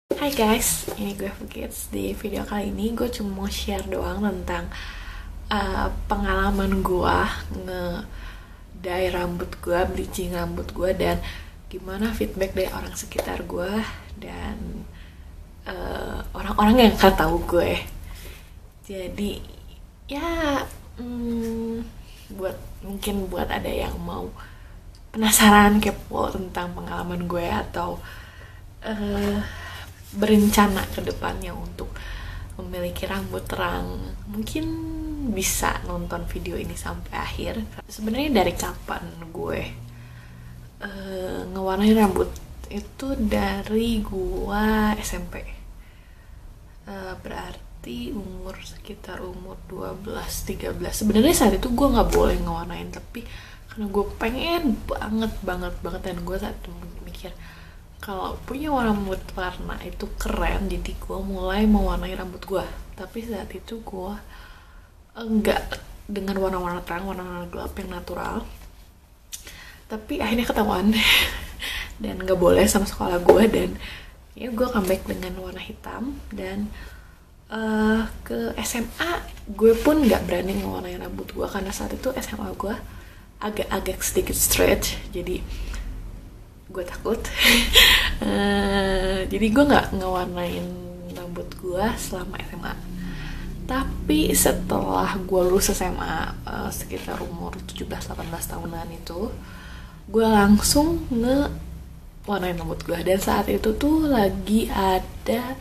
Hai guys, ini gue Fugits. Di video kali ini gue cuma mau share doang tentang pengalaman gue nge-dye rambut gue, bleaching rambut gue, dan gimana feedback dari orang sekitar gue dan orang-orang yang gak tahu gue. Jadi ya mungkin buat ada yang mau penasaran kepo tentang pengalaman gue atau eh, berencana ke depannya untuk memiliki rambut terang, mungkin bisa nonton video ini sampai akhir. Sebenarnya dari kapan gue ngewarnain rambut itu dari gue SMP. Berarti sekitar umur 12-13. Sebenarnya saat itu gue nggak boleh ngewarnain, tapi karena gue pengen banget dan gue saat itu mikir kalau punya rambut warna itu keren, jadi gue mulai mewarnai rambut gue. Tapi saat itu gue enggak dengan warna-warna terang, warna-warna gelap yang natural. Tapi akhirnya ketahuan dan nggak boleh sama sekolah gue, dan ya gue comeback dengan warna hitam. Dan ke SMA gue pun nggak berani ngewarnai rambut gue karena saat itu SMA gue agak-agak sedikit stretch, jadi gue takut. Jadi gue nggak ngewarnain rambut gue selama SMA. Tapi setelah gue lulus SMA, sekitar umur 17-18 tahunan itu, gue langsung ngewarnain rambut gue. Dan saat itu tuh lagi ada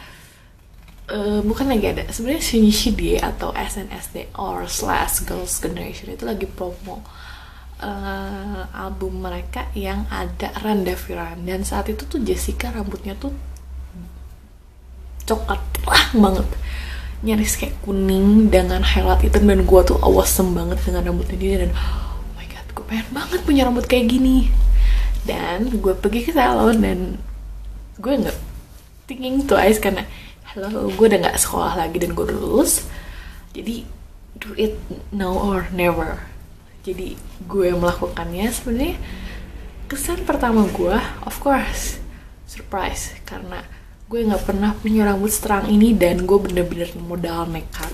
bukan lagi ada, sebenarnya Shinichi atau SNSD or slash Girls Generation itu lagi promo album mereka yang ada Randaviran. Dan saat itu tuh Jessica rambutnya tuh coklat terang banget, nyaris kayak kuning dengan highlight hitam, dan gue tuh awesome banget dengan rambutnya dia. Dan oh my god, gue pengen banget punya rambut kayak gini. Dan gue pergi ke salon dan gue nggak thinking twice karena halo, gue udah nggak sekolah lagi dan gue udah lulus, jadi do it now or never. Jadi gue melakukannya. Sebenarnya kesan pertama gue, of course, surprise, karena gue nggak pernah punya rambut seterang ini dan gue bener-bener modal nekat.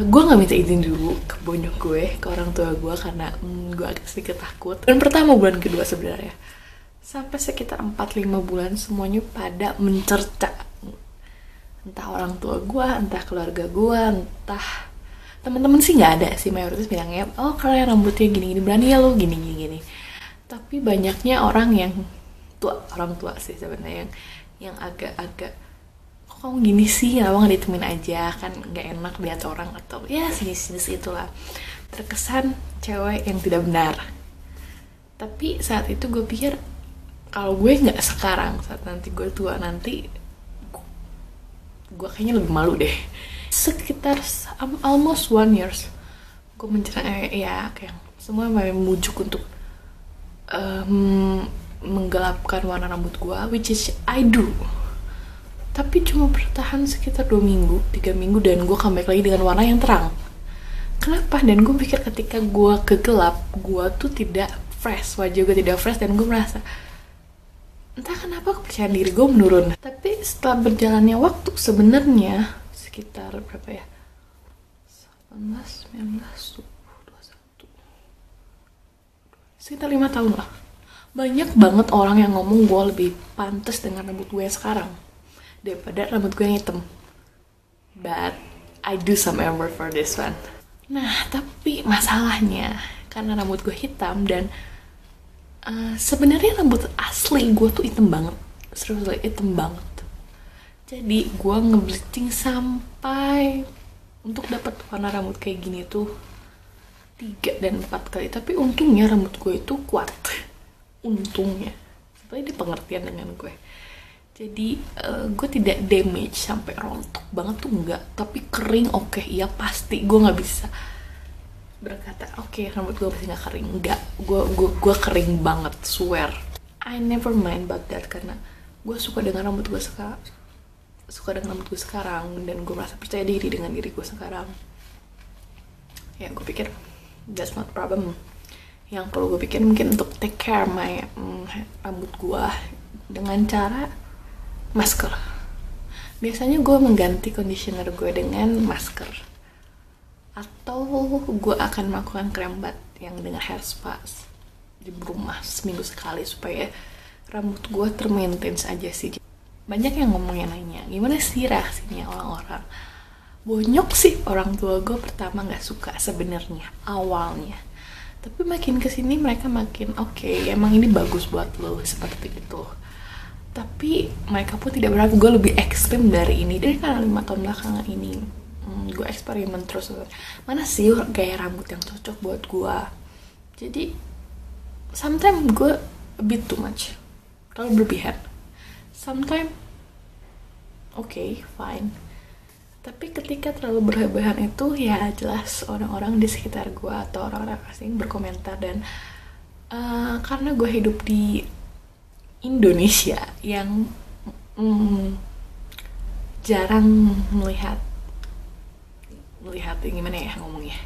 Gue nggak minta izin dulu ke bonyok gue, ke orang tua gue, karena gue agak sedikit takut. Dan pertama bulan kedua sebenarnya, sampai sekitar 4-5 bulan semuanya pada mencerca, entah orang tua gue, entah keluarga gue, entah teman-teman sih nggak ada sih, mayoritas bilangnya oh kalian rambutnya gini-gini, berani ya lo gini-gini. Tapi banyaknya orang yang tua, orang tua sih sebenarnya, yang agak-agak kok kamu gini sih, kenapa nggak ditemuin aja, kan nggak enak lihat orang, atau ya sinis-sinis itulah, terkesan cewek yang tidak benar. Tapi saat itu gue pikir kalau gue nggak sekarang, saat nanti gue tua nanti, gue kayaknya lebih malu deh. Sekitar almost 1 years gue menceritakan ya kayak semua memujuk untuk menggelapkan warna rambut gue, which is I do. Tapi cuma bertahan sekitar 2 minggu, 3 minggu, dan gue comeback lagi dengan warna yang terang. Kenapa? Dan gue pikir ketika gue kegelap, gue tuh tidak fresh, wajah gue tidak fresh, dan gue merasa entah kenapa kepercayaan diri gue menurun. Tapi setelah berjalannya waktu, sebenarnya sekitar berapa ya, 18, 19, 21, sekitar 5 tahun lah, banyak banget orang yang ngomong gue lebih pantas dengan rambut gue yang sekarang daripada rambut gue yang hitam. But I do some effort for this one. Nah, tapi masalahnya karena rambut gue hitam, dan sebenarnya rambut asli gue tuh hitam banget, seriously hitam banget. Jadi gue ngebleaching sampai untuk dapat warna rambut kayak gini tuh 3 dan 4 kali. Tapi untungnya rambut gue itu kuat, untungnya, sebenarnya dia pengertian dengan gue. Jadi gue tidak damage sampai rontok banget tuh enggak. Tapi kering, oke, iya pasti gue nggak bisa berkata oke, rambut gue pasti nggak kering. Enggak, gue kering banget, swear. I never mind about that karena gue suka dengan rambut gue sekarang, dan gue merasa percaya diri dengan diri gue sekarang. Ya gue pikir that's not problem. Yang perlu gue pikir mungkin untuk take care my rambut gue dengan cara masker. Biasanya gue mengganti conditioner gue dengan masker, atau gue akan melakukan krem bat yang dengan hair spa di rumah seminggu sekali supaya rambut gue termaintain aja sih. Banyak yang ngomongnya nanya, gimana sih reaksinya orang-orang? Bonyok sih orang tua gue pertama nggak suka sebenarnya awalnya, tapi makin kesini mereka makin oke, emang ini bagus buat lo seperti itu. Tapi mereka pun tidak berharap gue lebih ekstrim dari ini. Dari karena 5 tahun belakangan ini gue eksperimen terus, mana sih gaya rambut yang cocok buat gue. Jadi sometimes gue a bit too much, terlalu berlebihan. Sometimes okay, fine. Tapi ketika terlalu berlebihan itu ya jelas orang-orang di sekitar gue atau orang-orang asing berkomentar. Dan karena gue hidup di Indonesia yang jarang melihat gimana ya ngomongnya,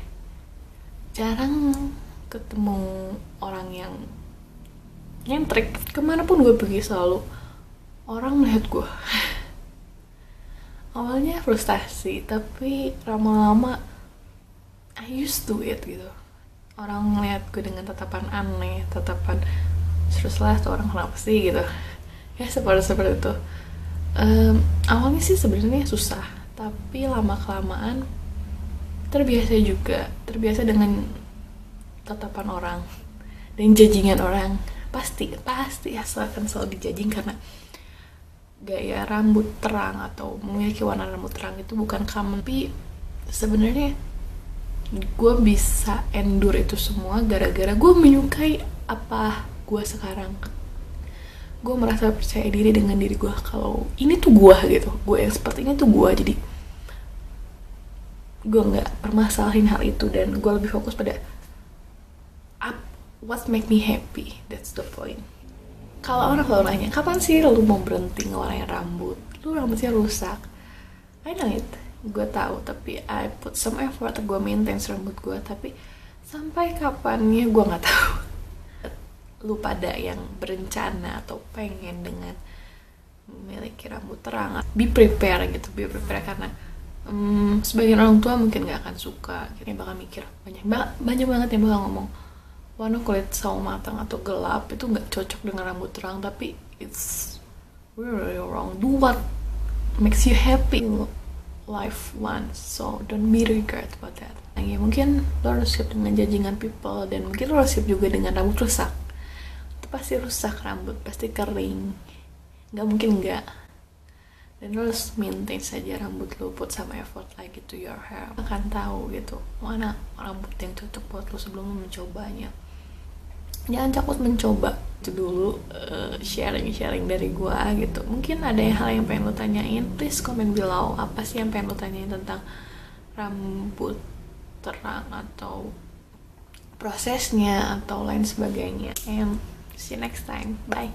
jarang ketemu orang yang nyentrik. Kemanapun gue pergi selalu orang melihat gue. Awalnya frustasi, tapi lama-lama I used to it gitu. Orang ngeliat gue dengan tatapan aneh, tatapan terus lah tuh orang kenapa sih gitu ya, seperti itu. Awalnya sih sebenarnya susah, tapi lama kelamaan terbiasa dengan tatapan orang dan judgingan orang. Pasti akan selalu dijudging karena gaya rambut terang atau memiliki warna rambut terang itu bukan common. Tapi sebenarnya gue bisa endure itu semua gara-gara gue menyukai apa gue sekarang. Gue merasa percaya diri dengan diri gue kalau ini tuh gue gitu, gue yang seperti ini tuh gue. Jadi gue nggak permasalahin hal itu dan gue lebih fokus pada what make me happy. That's the point. Kalau orang selalu nanya, kapan sih lu mau berhenti ngewarnain rambut? Lu rambutnya rusak. I know it, gue tahu. Tapi I put some effort, gue maintain rambut gue. Tapi sampai kapannya gue nggak tahu. Lu pada yang berencana atau pengen dengan memiliki rambut terang, be prepare karena sebagian orang tua mungkin nggak akan suka. Akhirnya bakal mikir banyak banget yang bakal ngomong, warna kulit sawo matang atau gelap itu nggak cocok dengan rambut terang. Tapi it's really wrong. Do what makes you happy life once, so don't be regret about that. Ya mungkin lo harus siap dengan judgingan people, dan mungkin lo harus siap juga dengan rambut rusak. Itu pasti rusak rambut, pasti kering, nggak mungkin nggak. Dan lo harus maintain saja rambut lo, put some effort like to your hair. Akan tahu gitu mana rambut yang cocok buat lo sebelum lo mencobanya. Jangan takut mencoba. Itu dulu sharing dari gua gitu. Mungkin ada hal yang pengen lo tanyain, please comment below. Apa sih yang pengen lo tanyain tentang rambut terang atau prosesnya atau lain sebagainya. And see you next time. Bye.